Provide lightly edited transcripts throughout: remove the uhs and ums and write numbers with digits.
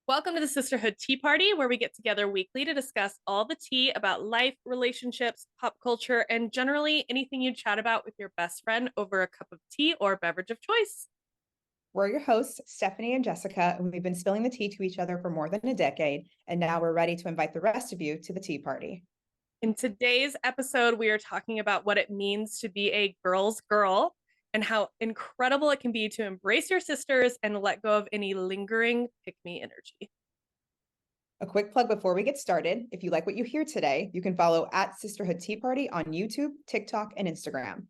Welcome to the Sisterhood Tea Party, where we get together weekly to discuss all the tea about life, relationships, pop culture, and generally anything you chat about with your best friend over a cup of tea or beverage of choice. We're your hosts, Stephanie and Jessica, and we've been spilling the tea to each other for more than a decade. And now we're ready to invite the rest of you to the tea party. In today's episode, we are talking about what it means to be a girl's girl and how incredible it can be to embrace your sisters and let go of any lingering pick me energy. A quick plug before we get started. If you like what you hear today, you can follow at Sisterhood Tea Party on YouTube, TikTok, and Instagram.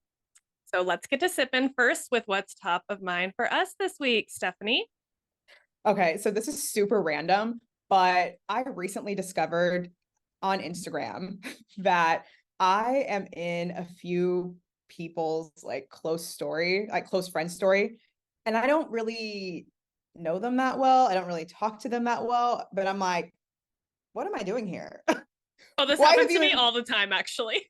So let's get to sipping first with what's top of mind for us this week, Stephanie. Okay, so this is super random, but I recently discovered on Instagram that I am in a few people's close friend story, and I don't really know them that well. I don't really talk to them that well, but I'm like, what am I doing here? Oh, this Why happens have to you me all the time, actually.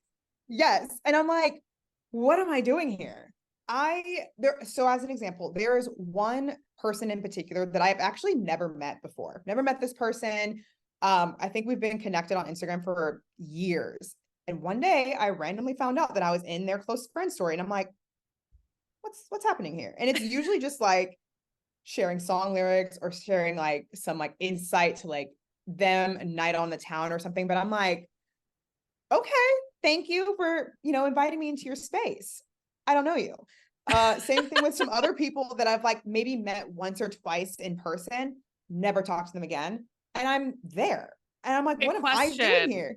Yes. And I'm like, what am I doing here? So as an example, there is one person in particular that I've actually never met before. Never met this person. I think we've been connected on Instagram for years. And one day I randomly found out that I was in their close friend story. And I'm like, what's happening here? And it's usually just like sharing song lyrics or sharing like some like insight to like them a night on the town or something. But I'm like, okay, thank you for, inviting me into your space. I don't know you. Same thing with some other people that I've like maybe met once or twice in person, never talked to them again. And I'm there. And I'm like, A what am I doing question, here?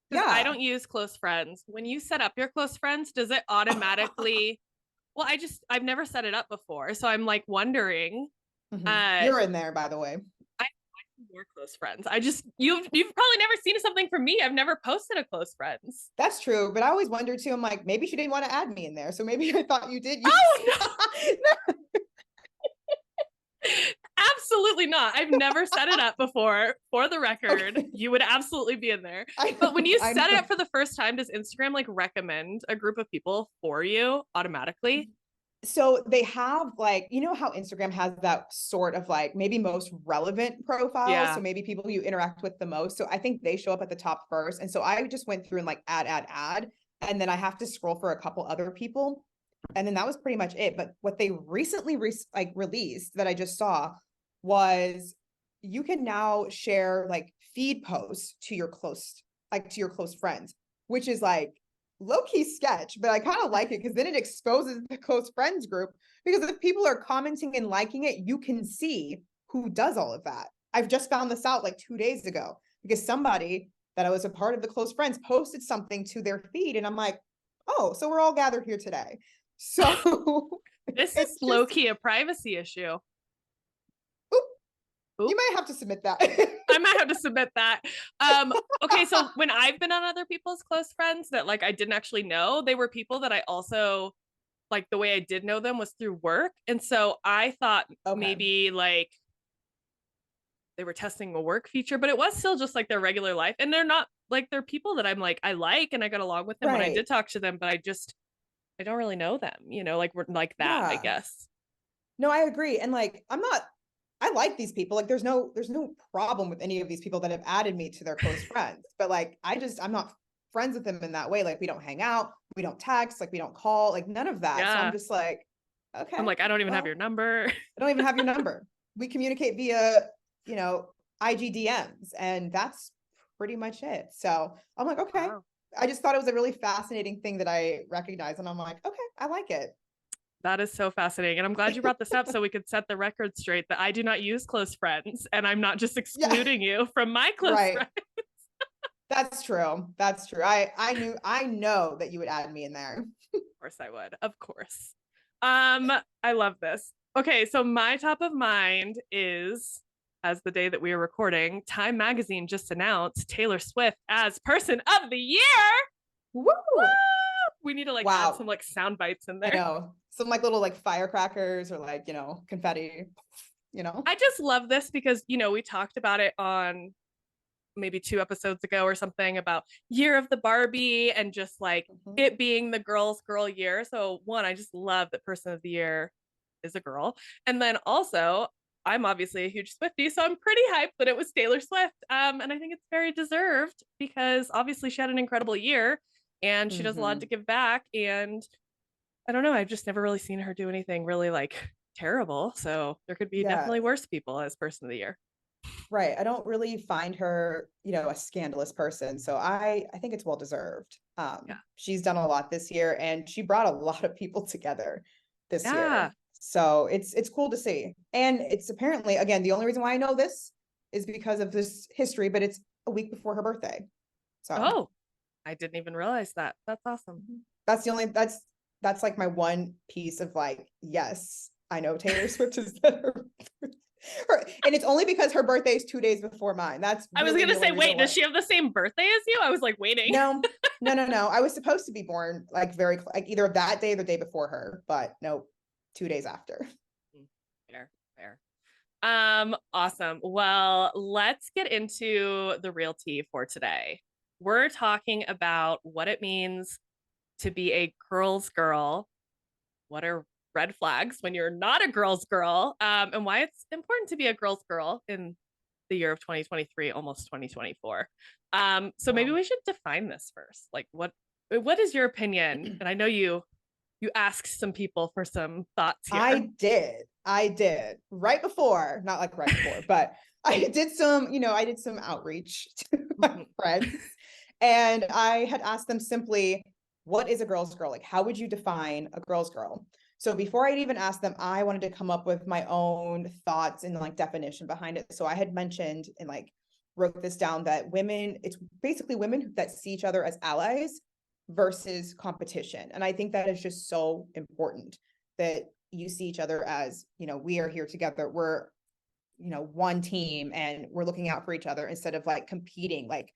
because I Yeah. don't use close friends. When you set up your close friends, does it automatically? Well, I've never set it up before, so I'm like wondering. You're in there, by the way. I more close friends. You've probably never seen something from me. I've never posted a close friends. That's true. But I always wonder too, I'm like, maybe she didn't want to add me in there. So maybe I thought you did use. Oh no, absolutely not. I've never set it up before. For the record, Okay. you would absolutely be in there. I But when know. you I set it up know. for the first time, does Instagram like recommend a group of people for you automatically? So they have like, how Instagram has that sort of like maybe most relevant profiles. So Yeah. maybe people you interact with the most. So I think they show up at the top first. And so I just went through and like add. And then I have to scroll for a couple other people. And then that was pretty much it. But what they recently released that I just saw was you can now share like feed posts to your close friends, which is like low-key sketch, but I kind of like it because then it exposes the close friends group, because if people are commenting and liking it, you can see who does all of that. I've just found this out like 2 days ago because somebody that I was a part of the close friends posted something to their feed, and I'm like, oh, so we're all gathered here today. So This is it's low just, key a privacy issue. oop, you Oop. might have to submit that. I might have to submit that. Okay, so when I've been on other people's close friends that like I didn't actually know, they were people that I also like the way I did know them was through work. And so I thought Okay. maybe like they were testing a work feature, but it was still just like their regular life. And they're not like they're people that I'm like I like and I got along with them when I Right. did talk to them, but I don't really know them, like we're like that, I Yeah. guess. No, I agree. And like, I like these people. Like there's no problem with any of these people that have added me to their close friends. But like, I'm not friends with them in that way. Like we don't hang out, we don't text, like we don't call, like none of that. So I'm Yeah. just like, I'm okay, like, I don't even have your well, number. I don't even have your number. We communicate via, you know, IGDMs, and that's pretty much it. So I'm like, okay. Wow. I just thought it was a really fascinating thing that I recognized. And I'm like, okay, I like it. That is so fascinating. And I'm glad you brought this up so we could set the record straight that I do not use close friends and I'm not just Yeah, excluding you from my close right. friends. That's true. That's true. I know that you would add me in there. Of course I would. Of course. I love this. Okay, so my top of mind is as the day that we are recording, Time Magazine just announced Taylor Swift as Person of the Year. Woo! Woo! We need to like add some Wow. like sound bites in I there. know. Some like little like firecrackers or like, confetti, I just love this because, we talked about it on maybe 2 episodes ago or something about year of the Barbie and just like Mhm. it being the girl year. So one, I just love that person of the year is a girl. And then also I'm obviously a huge Swiftie, so I'm pretty hyped that it was Taylor Swift. And I think it's very deserved because obviously she had an incredible year and she does a lot to Mhm. give back. And I don't know, I've just never really seen her do anything really like terrible. So there could be Yeah, definitely worse people as person of the year. right. I don't really find her, a scandalous person. So I think it's well deserved. Yeah. She's done a lot this year and she brought a lot of people together this Yeah. year. So it's cool to see. And it's apparently, again, the only reason why I know this is because of this history, but it's a week before her birthday. So Oh, I didn't even realize that. That's awesome. that's the only that's like my one piece of like, yes, I know Taylor Swift is her, and it's only because her birthday is 2 days before mine. That's I was really gonna the say, only reason wait, does why. she have the same birthday as you? I was like waiting. No, no, no, no. I was supposed to be born like like either that day or the day before her, but no, 2 days after. Fair, fair. Awesome. Well, let's get into the real tea for today. We're talking about what it means to be a girl's girl. What are red flags when you're not a girl's girl? And why it's important to be a girl's girl in the year of 2023, almost 2024. So maybe Wow. we should define this first. Like what is your opinion? And I know you asked some people for some thoughts here. I did right before, not like right before, but I did I did some outreach to my Mhm. friends and I had asked them simply, what is a girl's girl? Like, how would you define a girl's girl? So before I'd even asked them, I wanted to come up with my own thoughts and like definition behind it. So I had mentioned and like wrote this down that it's basically women that see each other as allies versus competition. And I think that is just so important that you see each other as, we are here together. We're, one team and we're looking out for each other instead of like competing. Like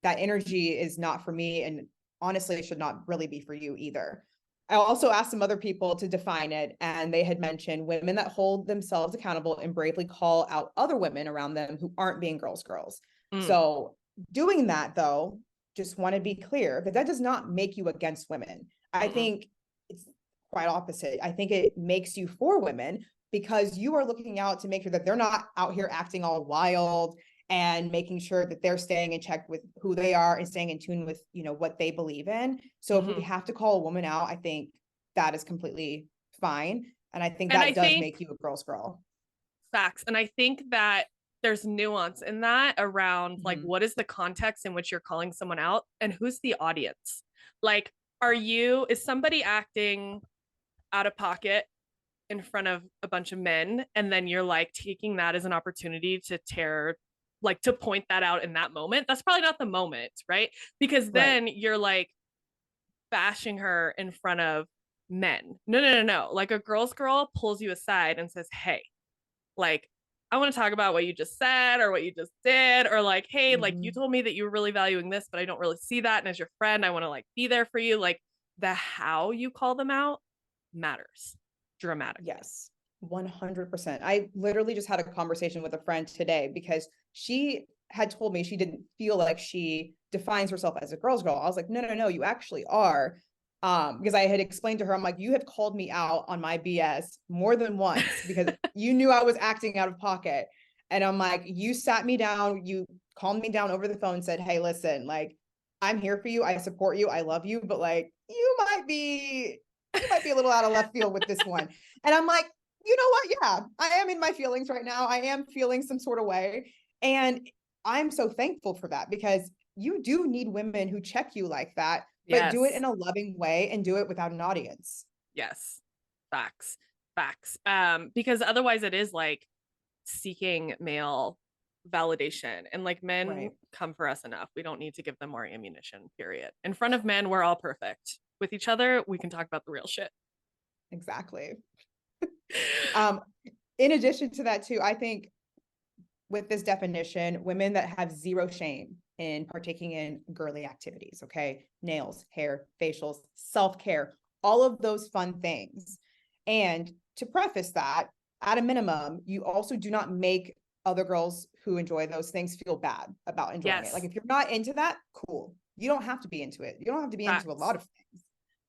that energy is not for me. And honestly, it should not really be for you either. I also asked some other people to define it, and they had mentioned women that hold themselves accountable and bravely call out other women around them who aren't being girls. Mm, So, doing that though, just want to be clear that that does not make you against women. I mm-mm. think it's quite opposite. I think it makes you for women because you are looking out to make sure that they're not out here acting all wild and making sure that they're staying in check with who they are and staying in tune with, what they believe in. So if we Mhm. have to call a woman out, I think that is completely fine. And I think And I that does think make you a girl's girl. facts. And I think that there's nuance in that around like Mhm. what is the context in which you're calling someone out and who's the audience? Like, is somebody acting out of pocket in front of a bunch of men and then you're like taking that as an opportunity to to point that out in that moment? That's probably not the moment, right? Because Right. then you're like bashing her in front of men. No, no, no, no. Like a girl's girl pulls you aside and says, hey, like I want to talk about what you just said or what you just did, or like, hey, like you Mhm. told me that you were really valuing this, but I don't really see that. And as your friend, I want to like be there for you. Like the how you call them out matters dramatically. Yes, 100%. I literally just had a conversation with a friend today because she had told me she didn't feel like she defines herself as a girl's girl. I was like, no, no, no, you actually are. Because I had explained to her, I'm like, you have called me out on my BS more than once because you knew I was acting out of pocket. And I'm like, you sat me down, you calmed me down over the phone, said, hey, listen, like, I'm here for you. I support you. I love you. But like, you might be a little out of left field with this one. And I'm like, you know what? Yeah, I am in my feelings right now. I am feeling some sort of way. And I'm so thankful for that because you do need women who check you like that, but do it Yes. in a loving way and do it without an audience. Yes. Facts. Facts. Because otherwise it is like seeking male validation and like men Right. come for us enough. We don't need to give them more ammunition, period. In front of men, we're all perfect. With each other, we can talk about the real shit. Exactly. Um, in addition to that, too, I think with this definition, women that have zero shame in partaking in girly activities, okay? Nails, hair, facials, self care, all of those fun things. And to preface that, at a minimum, you also do not make other girls who enjoy those things feel bad about enjoying it. Like Yes. if you're not into that, cool. You don't have to be into it. You don't have to be into a Facts. lot of things,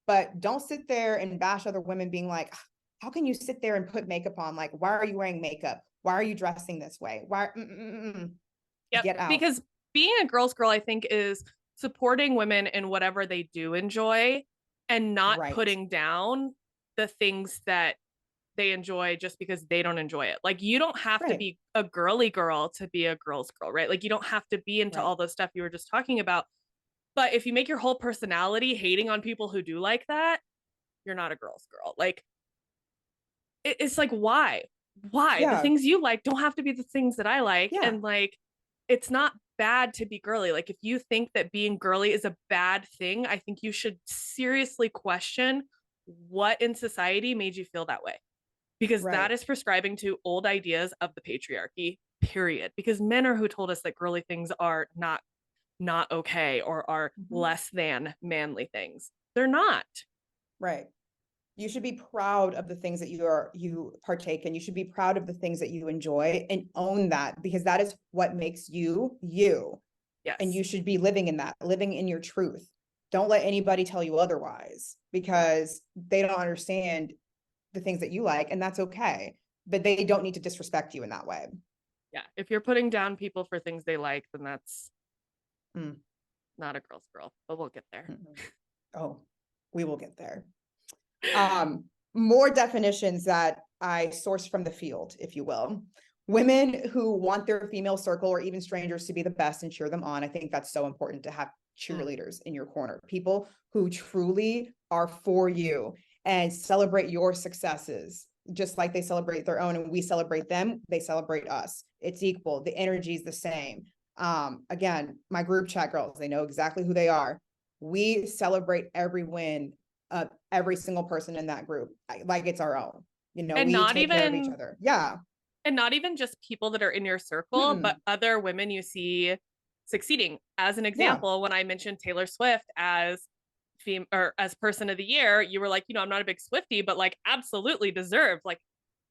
but don't sit there and bash other women being like, how can you sit there and put makeup on? Like, why are you wearing makeup? Why are you dressing this way? Why? Yep. Get out. Because being a girl's girl, I think, is supporting women in whatever they do enjoy and not Right. putting down the things that they enjoy just because they don't enjoy it. Like, you don't have to Right. be a girly girl to be a girl's girl, right? Like, you don't have to be into Right. all the stuff you were just talking about. But if you make your whole personality hating on people who do like that, you're not a girl's girl. Like, it's like, why? Why? The Yeah. things you like don't have to be the things that I like. Yeah. And like, it's not bad to be girly. Like, if you think that being girly is a bad thing, I think you should seriously question what in society made you feel that way. Because that Right. is prescribing to old ideas of the patriarchy, period. Because men are who told us that girly things are not okay or are Mhm. less than manly things. They're not. Right. You should be proud of the things that you partake in. You should be proud of the things that you enjoy and own that, because that is what makes you you. And Yes. you should be living in that, living in your truth. Don't let anybody tell you otherwise, Yeah. because they don't understand the things that you like, and that's okay. But they don't need to disrespect you in that way. Yeah. If you're putting down people for things they like, then that's Mm. not a girl's girl, but we'll get there. Mm-mm. Oh, we will get there. More definitions that I sourced from the field, if you will. Women who want their female circle or even strangers to be the best and cheer them on. I think that's so important to have Mm. cheerleaders in your corner, people who truly are for you and celebrate your successes, just like they celebrate their own and we celebrate them, they celebrate us. It's equal. The energy is the same. Again, my group chat girls, they know exactly who they are. We celebrate every win of every single person in that group like it's our own. And We not take care of each even other. Yeah. and not even just people that are in your circle, but Mm-mm. other women you see succeeding. As an Yeah. example, when I mentioned Taylor Swift as or as person of the year, you were like, I'm not a big Swiftie, but like absolutely deserved. Like,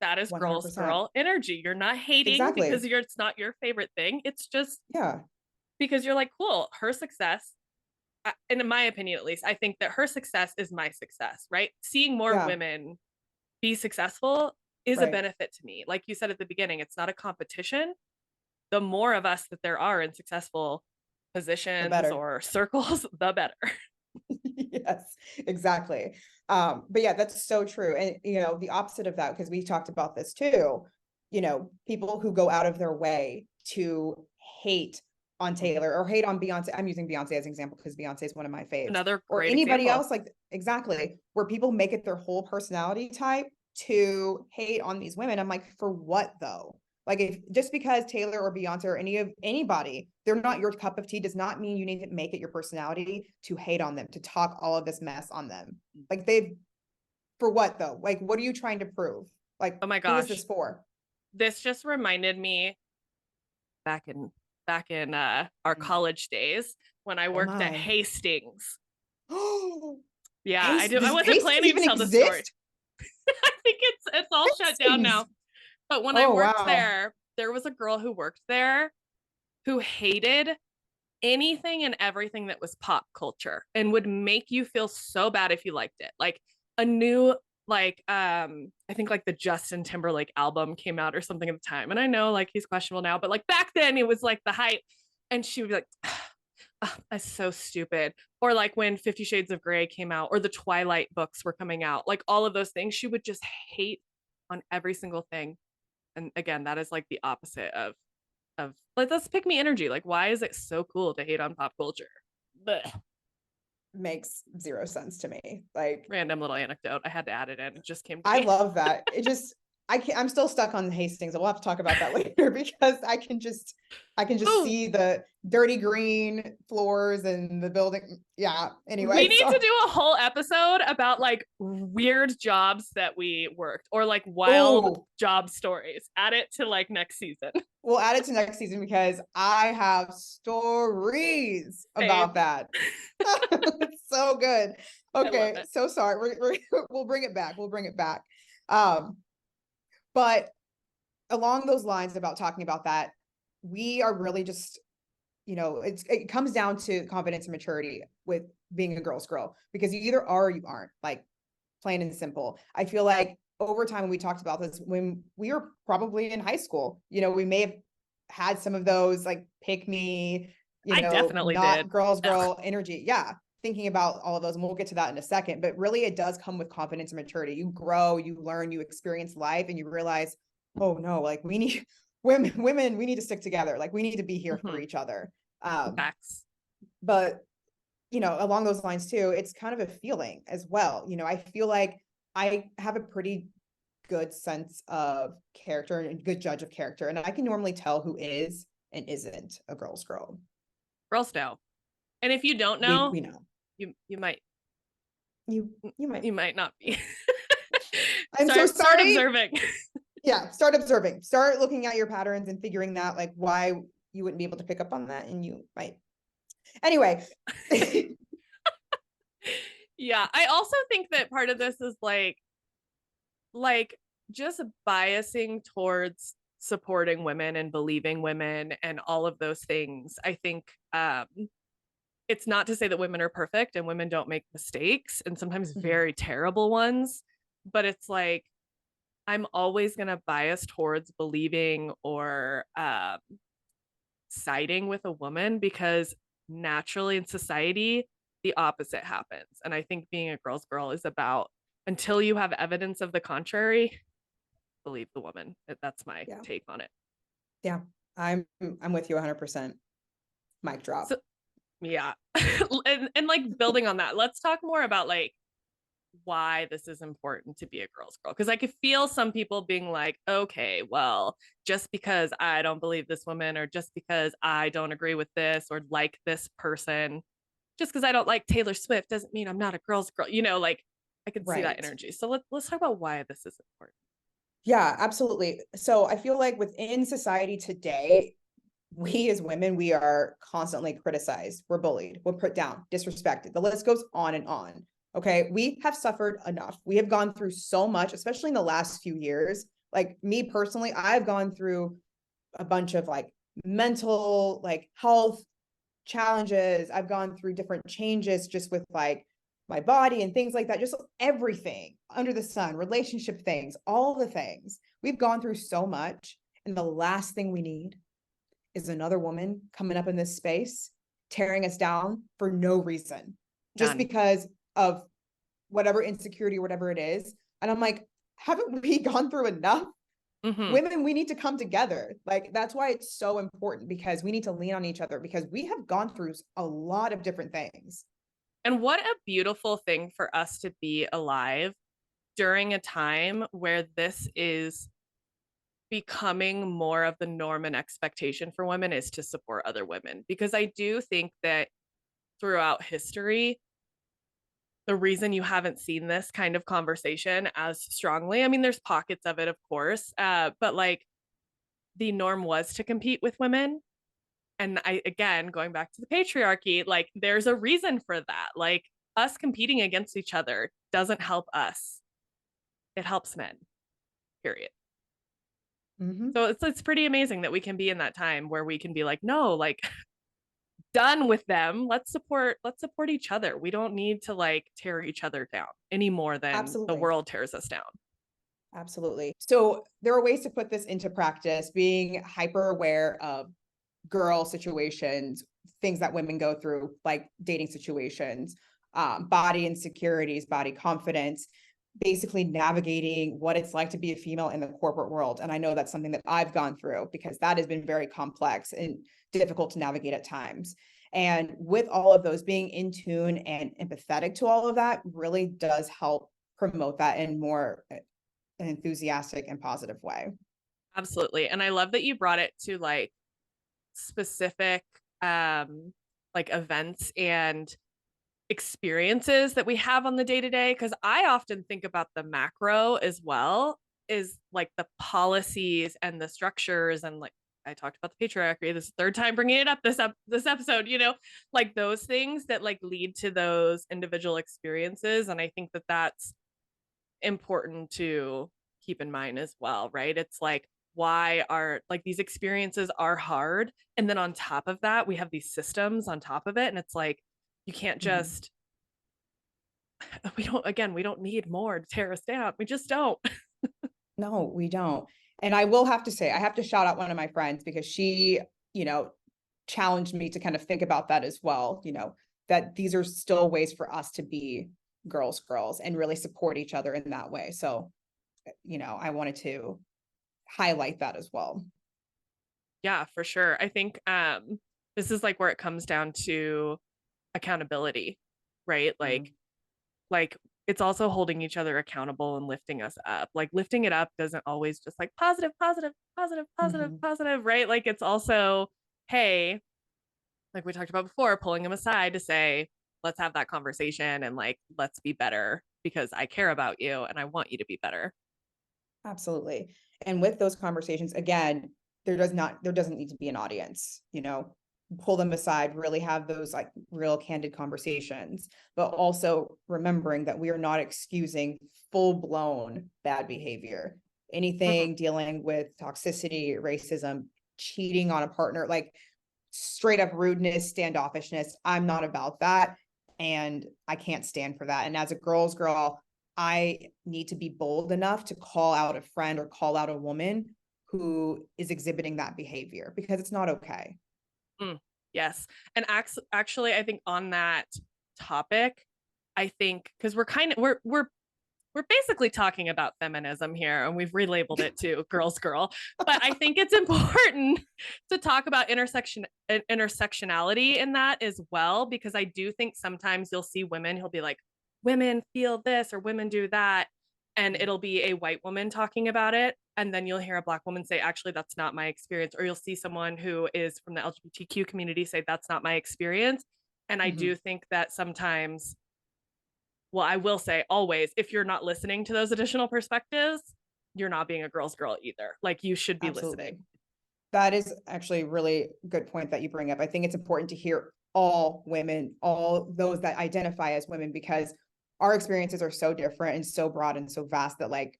that is girls 100%. girl energy. You're not hating because Exactly. it's not your favorite thing. It's just Yeah. because you're like, cool, her success, and in my opinion at least, I think that her success is my success, right? Seeing more Yeah. women be successful is a Right. benefit to me. Like you said at the beginning, it's not a competition. The more of us that there are in successful The positions better. or circles, the better. Yes, exactly. But yeah, that's so true. And the opposite of that, because we talked about this too, people who go out of their way to hate on Taylor or hate on Beyonce. I'm using Beyonce as an example because Beyonce is one of my faves. Another Or great anybody example. else, like exactly, where people make it their whole personality type to hate on these women. I'm like, for what though? Like, if just because Taylor or Beyonce or anybody, they're not your cup of tea, does not mean you need to make it your personality to hate on them, to talk all of this mess on them. Like, for what though? Like, what are you trying to prove? Like, Oh my who is gosh. this for? This just reminded me back in our Mm. college days when I Oh worked at my. Hastings. Oh, Yeah, I Does wasn't Hastings planning to even tell the story. exist? I think it's all shut down Hastings. now. But when I Oh worked wow. there, there was a girl who worked there who hated anything and everything that was pop culture and would make you feel so bad if you liked it. Like a new I think like the Justin Timberlake album came out or something at the time. And I know like he's questionable now, but like back then it was like the hype. And she would be like, oh, that's so stupid. Or like when 50 Shades of Grey came out or the Twilight books were coming out, like all of those things, she would just hate on every single thing. And again, that is like the opposite of like, let's pick me energy. Like, why is it so cool to hate on pop culture? But Makes zero sense to me. Like, random little anecdote. I had to add it in. It just came to I me. love that. It just, I'm still stuck on Hastings. We'll have to talk about that later because I can just Oh, see the dirty green floors and the building. Yeah. we Anyway, need to sorry. do a whole episode about like weird jobs that we worked or like wild Oh, job stories. Add it to like next season. we'll add it to next season because I have stories Same. about that. It's so good. I love Okay. it. So sorry. We'll bring it back. We'll bring it back. Um, but along those lines about talking about that, we are really just, it comes down to confidence and maturity with being a girl's girl, because you either are or you aren't, like plain and simple. I feel like over time, when we talked about this, when we were probably in high school, you know, we may have had some of those like pick me, you I know, definitely not did. girls, Ugh. girl energy. Yeah. Thinking about all of those, and we'll get to that in a second. But really, it does come with confidence and maturity. You grow, you learn, you experience life, and you realize, oh no, like we need women, we need to stick together. Like we need to be here for Mhm. each other. Um, Facts. but you know, along those lines too, it's kind of a feeling as well. You know, I feel like I have a pretty good sense of character and a good judge of character. And I can normally tell who is and isn't a girl's girl. Girls know. And if you don't We know, know. you might You might. you might not be. I'm so Start sorry. observing. Yeah, start observing. Start looking at your patterns and figuring that like why you wouldn't be able to pick up on that, and you might. Anyway. Yeah, I also think that part of this is like just biasing towards supporting women and believing women and all of those things. I think it's not to say that women are perfect and women don't make mistakes and sometimes Mhm. very terrible ones, but it's like I'm always going to bias towards believing or siding with a woman because naturally in society, the opposite happens. And I think being a girl's girl is about until you have evidence of the contrary, believe the woman. That's my Yeah. take on it. Yeah. I'm with you 100%. Mic So drop. yeah. And like building on that, let's talk more about like why this is important to be a girl's girl. Because I could feel some people being like, okay, well, just because I don't believe this woman, or just because I don't agree with this, or like this person, just because I don't like Taylor Swift doesn't mean I'm not a girl's girl. You know, like I can see that Right. energy. So let's talk about why this is important. Yeah, absolutely. So I feel like within society today, we as women, we are constantly criticized. We're bullied, we're put down, disrespected. The list goes on and on. Okay. We have suffered enough. We have gone through so much, especially in the last few years. Like me personally, I've gone through a bunch of like mental, like health challenges. I've gone through different changes just with like my body and things like that, just everything under the sun, relationship things, all the things. We've gone through so much. And the last thing we need is another woman coming up in this space, tearing us down for no reason, just Done. because of whatever insecurity or whatever it is. And I'm like, haven't we gone through enough? Mm-hmm. Women, we need to come together. Like, that's why it's so important, because we need to lean on each other, because we have gone through a lot of different things. And what a beautiful thing for us to be alive during a time where this is becoming more of the norm and expectation for women is to support other women. Because I do think that throughout history, the reason you haven't seen this kind of conversation as strongly, I mean, there's pockets of it, of course, but like the norm was to compete with women. And I, again, going back to the patriarchy, like there's a reason for that. Like us competing against each other doesn't help us, it helps men, period. Mm-hmm. So it's pretty amazing that we can be in that time where we can be like, no, like done with them. Let's support each other. We don't need to like tear each other down any more than the Absolutely. world tears us down. Absolutely. So there are ways to put this into practice, being hyper aware of girl situations, things that women go through, like dating situations, body insecurities, body confidence, basically navigating what it's like to be a female in the corporate world. And I know that's something that I've gone through, because that has been very complex and difficult to navigate at times. And with all of those, being in tune and empathetic to all of that really does help promote that in more an enthusiastic and positive way. Absolutely. And I love that you brought it to like specific like events and experiences that we have on the day to day, because I often think about the macro as well, is like the policies and the structures, and like I talked about the patriarchy, this third time bringing it up this episode, like those things that like lead to those individual experiences. And I think that that's important to keep in mind as well, right? It's like why are like these experiences are hard, and then on top of that we have these systems on top of it, and it's like you can't Mhm. just we don't need more to tear us down. We just don't. No, we don't. And I will have to say, I have to shout out one of my friends because she, you know, challenged me to kind of think about that as well, you know, that these are still ways for us to be girls and really support each other in that way. So, you know, I wanted to highlight that as well. Yeah, for sure. I think this is like where it comes down to accountability, right? Mhm. Like it's also holding each other accountable and lifting us up. Like lifting it up doesn't always just like positive, positive, positive, positive, Mhm. positive, right? Like it's also, hey, like we talked about before, pulling them aside to say, let's have that conversation and like let's be better because I care about you and I want you to be better. Absolutely. And with those conversations, again, there doesn't need to be an audience, you know, pull them aside, really have those like real candid conversations, but also remembering that we are not excusing full blown bad behavior. Mm-hmm. Anything dealing with toxicity, racism, cheating on a partner, like straight up rudeness, standoffishness. I'm not about that. And I can't stand for that. And as a girl's girl, I need to be bold enough to call out a friend or call out a woman who is exhibiting that behavior because it's not okay. Mm, yes. And actually, I think on that topic, I think because we're basically talking about feminism here and we've relabeled it to girls girl, but I think it's important to talk about intersectionality in that as well, because I do think sometimes you'll see women who'll be like, women feel this or women do that, and it'll be a white woman talking about it, and then you'll hear a black woman say, actually that's not my experience, or you'll see someone who is from the LGBTQ community say that's not my experience. And I Mm-hmm. do think that sometimes, well, I will say always, if you're not listening to those additional perspectives, you're not being a girl's girl either. Like you should be listening. Absolutely. That is actually a really good point that you bring up. I think it's important to hear all women, all those that identify as women, because our experiences are so different and so broad and so vast that like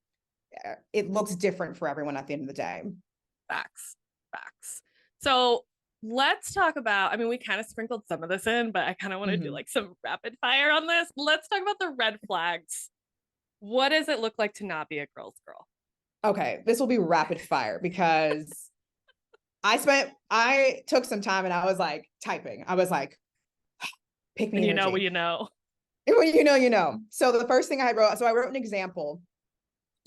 it looks different for everyone at the end of the day. Facts. Facts. So let's talk about, I mean, we kind of sprinkled some of this in, but I kind of want to do Mm-hmm. like some rapid fire on this. Let's talk about the red flags. What does it look like to not be a girl's girl? Okay, this will be rapid fire because I took some time and I was like typing. I was like, pick me And you know what energy. you know. And when you know, you know. So the first thing I wrote, so I wrote an example.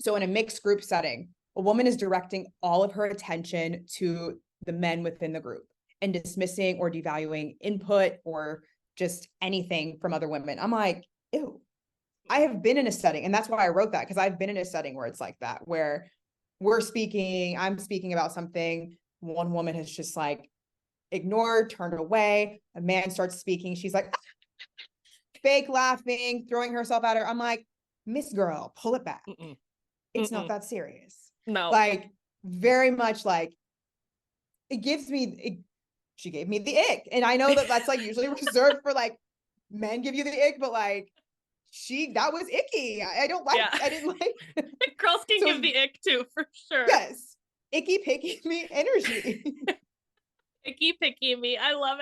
So in a mixed group setting, a woman is directing all of her attention to the men within the group and dismissing or devaluing input or just anything from other women. I'm like, ew. I have been in a setting, and that's why I wrote that, because I've been in a setting where it's like that, where I'm speaking about something. One woman has just like ignored, turned away. A man starts speaking. She's like, fake laughing, throwing herself at her. I'm like, Miss Girl, pull it back. Mm-mm. It's not Mm-mm. that serious. No. Like, very much like it gives me, she gave me the ick. And I know that that's like usually reserved for like men give you the ick, but like that was icky. Yeah. I didn't like. Girls can So give the ick too, for sure. yes, icky picky me energy. Icky picky me. I love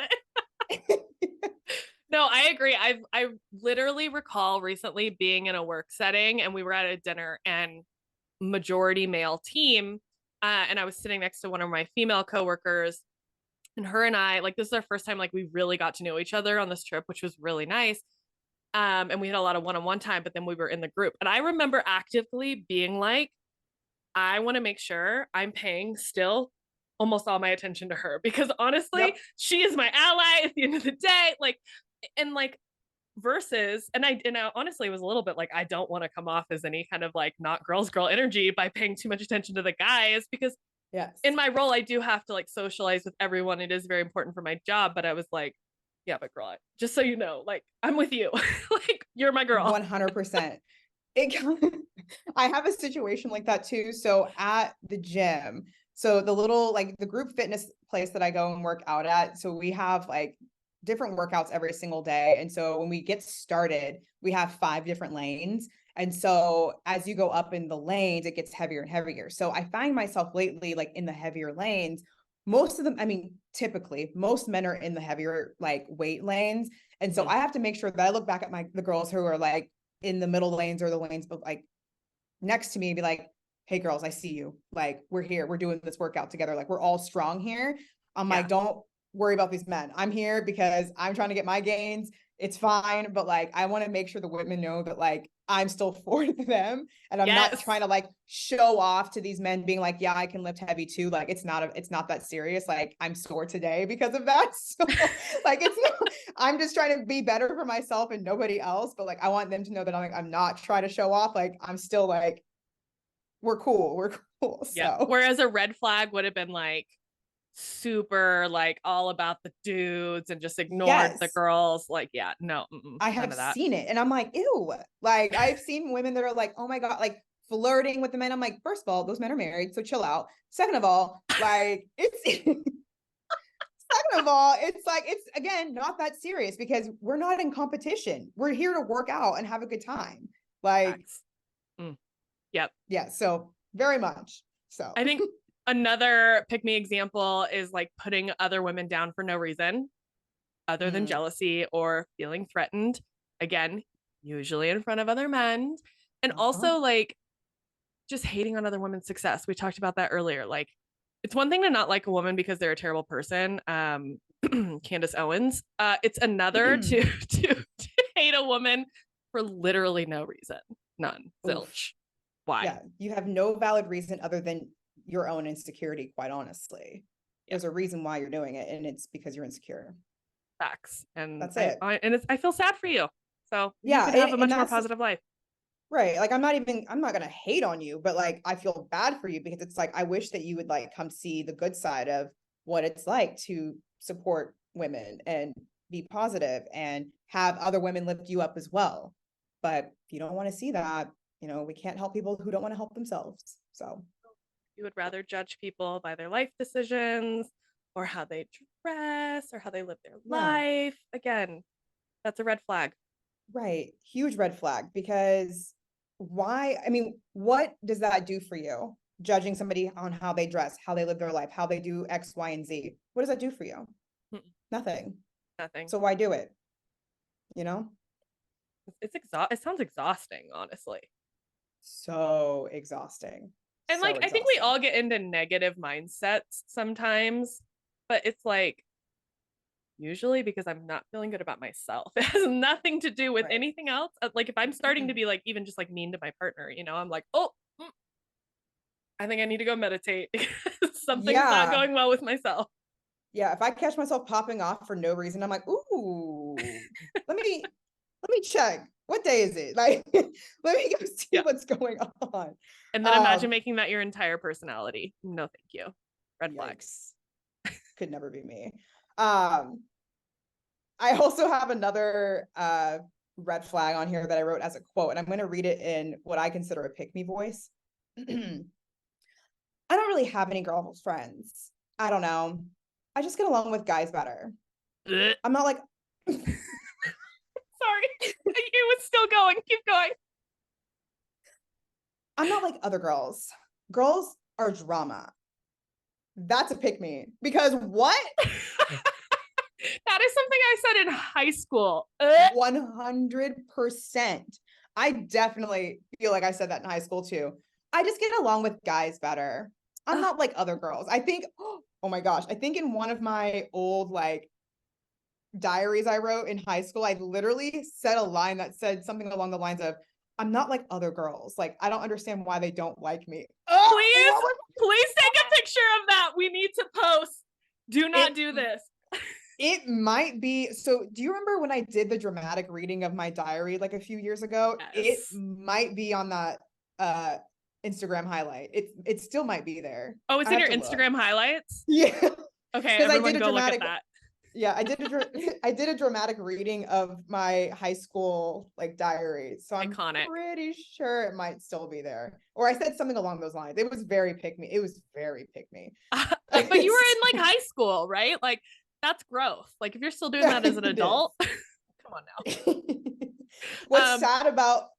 it. No, I agree. I literally recall recently being in a work setting and we were at a dinner and majority male team. And I was sitting next to one of my female coworkers, and her and I, like, this is our first time, like, we really got to know each other on this trip, which was really nice. And we had a lot of one-on-one time, but then we were in the group. And I remember actively being like, I want to make sure I'm paying still almost all my attention to her because honestly, Yep. she is my ally at the end of the day. Like, and like, versus, and I honestly was a little bit like, I don't want to come off as any kind of like not girls girl energy by paying too much attention to the guys, because in Yes. my role I do have to like socialize with everyone. It is very important for my job, but I was like, yeah, but girl, just so you know, like I'm with you. Like you're my girl. 100%. It I have a situation like that too. So at the gym, so the little like the group fitness place that I go and work out at, so we have like different workouts every single day. And so when we get started, we have 5 different lanes. And so as you go up in the lanes, it gets heavier and heavier. So I find myself lately like in the heavier lanes. Most of them, I mean, typically most men are in the heavier like weight lanes. And so Mhm. I have to make sure that I look back at the girls who are like in the middle lanes or the lanes, but like next to me and be like, hey girls, I see you. Like, we're here, we're doing this workout together. Like, we're all strong here. I'm like, don't worry about these men. I'm here because I'm trying to get my gains. It's fine. But like, I want to make sure the women know that like, I'm still for them. And I'm not Yes. trying to like show off to these men being like, yeah, I can lift heavy too. Like, it's not that serious. Like, I'm sore today because of that. So like, it's not, I'm just trying to be better for myself and nobody else. But like, I want them to know that I'm not trying to show off. Like, I'm still like, we're cool. We're cool. Yeah. So Whereas a red flag would have been like super like all about the dudes and just ignored the yes, girls. Like, yeah, no, I none have of that. seen it. And I'm like, ew. Like, I've seen women that are like, oh my God, like flirting with the men. I'm like, first of all, those men are married. So chill out. Second of all, like, it's, second of all, it's like, it's again, not that serious because we're not in competition. We're here to work out and have a good time. Like, Facts. Mm, yep. yeah. So very much. So, I think another pick me example is like putting other women down for no reason other than mm, jealousy or feeling threatened. Again, usually in front of other men. And uh-huh. also like just hating on other women's success. We talked about that earlier. Like it's one thing to not like a woman because they're a terrible person. Candace Owens. It's another to hate a woman for literally no reason. None. Oof. Zilch. Why? Yeah. You have no valid reason other than your own insecurity, quite honestly. Yeah. There's a reason why you're doing it, and it's because you're insecure. Facts. And That's it. I feel sad for you. So you Yeah, could have a and much more that's positive life. right. Like, I'm not gonna hate on you, but like, I feel bad for you because it's like, I wish that you would like come see the good side of what it's like to support women and be positive and have other women lift you up as well. But if you don't want to see that, we can't help people who don't want to help themselves. So, You would rather judge people by their life decisions or how they dress or how they live their yeah, life. Again, that's a red flag. right. Huge red flag because why? I mean, what does that do for you? Judging somebody on how they dress, how they live their life, how they do X, Y, and Z. What does that do for you? Nothing. Nothing. So why do it? You know? It sounds exhausting, honestly. So exhausting. And So like I think we exhausting. all get into negative mindsets sometimes, but it's like usually because I'm not feeling good about myself. It has nothing to do with Right. anything else. Like if I'm starting to be like even just like mean to my partner, I'm like, "Oh, I think I need to go meditate because something's not Yeah. going well with myself." Yeah. If I catch myself popping off for no reason, I'm like, ooh, let me check. What day is it? Like, let me go see Yeah. what's going on. And then Um, imagine making that your entire personality. No, thank you. Red flag. yikes. Could never be me. Um, I also have another red flag on here that I wrote as a quote, and I'm going to read it in what I consider a pick me voice. I don't really have any girl friends. I don't know. I just get along with guys better. Sorry. I'm not like, It was still going. Keep going. I'm not like other girls. Girls are drama. That's a pick me because what? That is something I said in high school. 100%. I definitely feel like I said that in high school too. I just get along with guys better. I'm not like other girls. I think, oh my gosh, I think in one of my old like diaries I wrote in high school, I literally said a line that said something along the lines of, I'm not like other girls. Like, I don't understand why they don't like me. Oh, Please, what was please take a picture of that. We need to post. Do not it? do this. It might be. So, do you remember when I did the dramatic reading of my diary like a few years ago? It Yes. might be on that Instagram highlight. It still might be there. Oh, it's I in have your to look. Instagram highlights? Yeah. Okay, Because I everyone did a go look at dramatic, that. yeah, I did a dramatic reading of my high school like diary. So I'm Iconic. pretty sure it might still be there. Or I said something along those lines. It was very pick me. It was very pick me. But you were in like high school, right? Like that's growth. Like if you're still doing that as an It is. adult, come on What's now. sad about,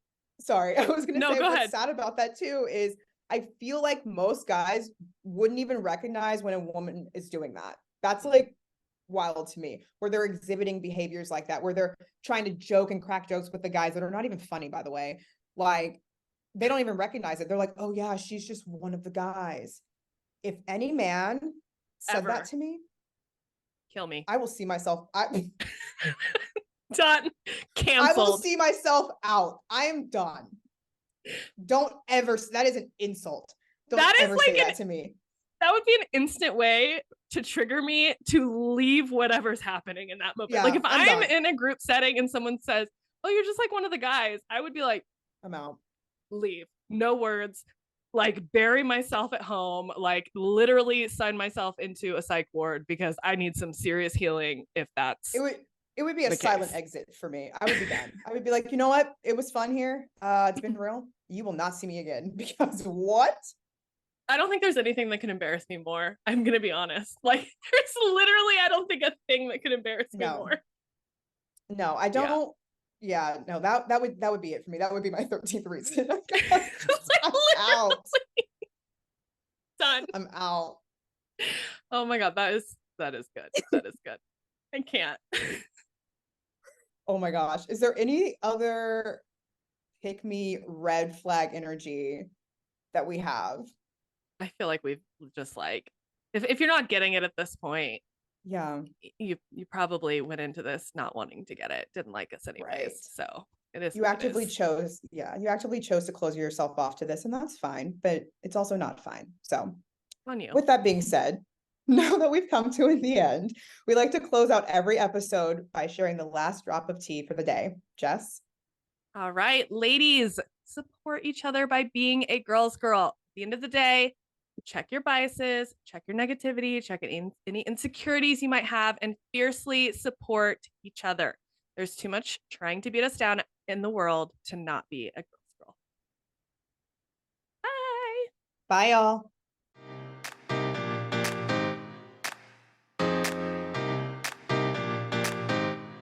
sorry, I was gonna No, say go what's ahead. sad about that too is I feel like most guys wouldn't even recognize when a woman is doing that. That's like wild to me, where they're exhibiting behaviors like that, where they're trying to joke and crack jokes with the guys that are not even funny, by the way. Like, they don't even recognize it. They're like, oh yeah, she's just one of the guys. If any man said that Ever. to me, Kill me. I will see myself. Done. I will Canceled. see myself out. I am done. Don't ever. That is an insult. Don't That is ever say like that to me. that would be an instant way to trigger me to leave whatever's happening in that moment. Like Yeah, if I'm I'm done. in a group setting and someone says, "Oh, you're just like one of the guys," I would be like, I'm out. "Leave. No words." Like bury myself at home, like literally sign myself into a psych ward because I need some serious healing if It that's would it would be a the silent case. exit for me. I would be done. I would be like, you know what? It was fun here. It's been real. You will not see me again because what? I don't think there's anything that can embarrass me more. I'm gonna be honest. Like there's literally I don't think a thing that can embarrass me No, more. no, I Yeah. don't. Yeah, no, that would be it for me. That would be my 13th reason. I'm out. Done. I'm out. Oh my god, that is good. That is good. I can't. Oh my gosh. Is there any other pick me red flag energy that we have? I feel like we've just like if you're not getting it at this point, Yeah, you probably went into this not wanting to get it, didn't like us anyways. right. So it is You what it actively is. chose, yeah, you actively chose to close yourself off to this, and that's fine, but it's also not fine. So, On you. with that being said, now that we've come to in the end, we like to close out every episode by sharing the last drop of tea for the day. Jess? All right, ladies, support each other by being a girl's girl. At the end of the day, check your biases, check your negativity, check any insecurities you might have, and fiercely support each other. There's too much trying to beat us down in the world to not be a girl's girl. Bye. Bye, y'all.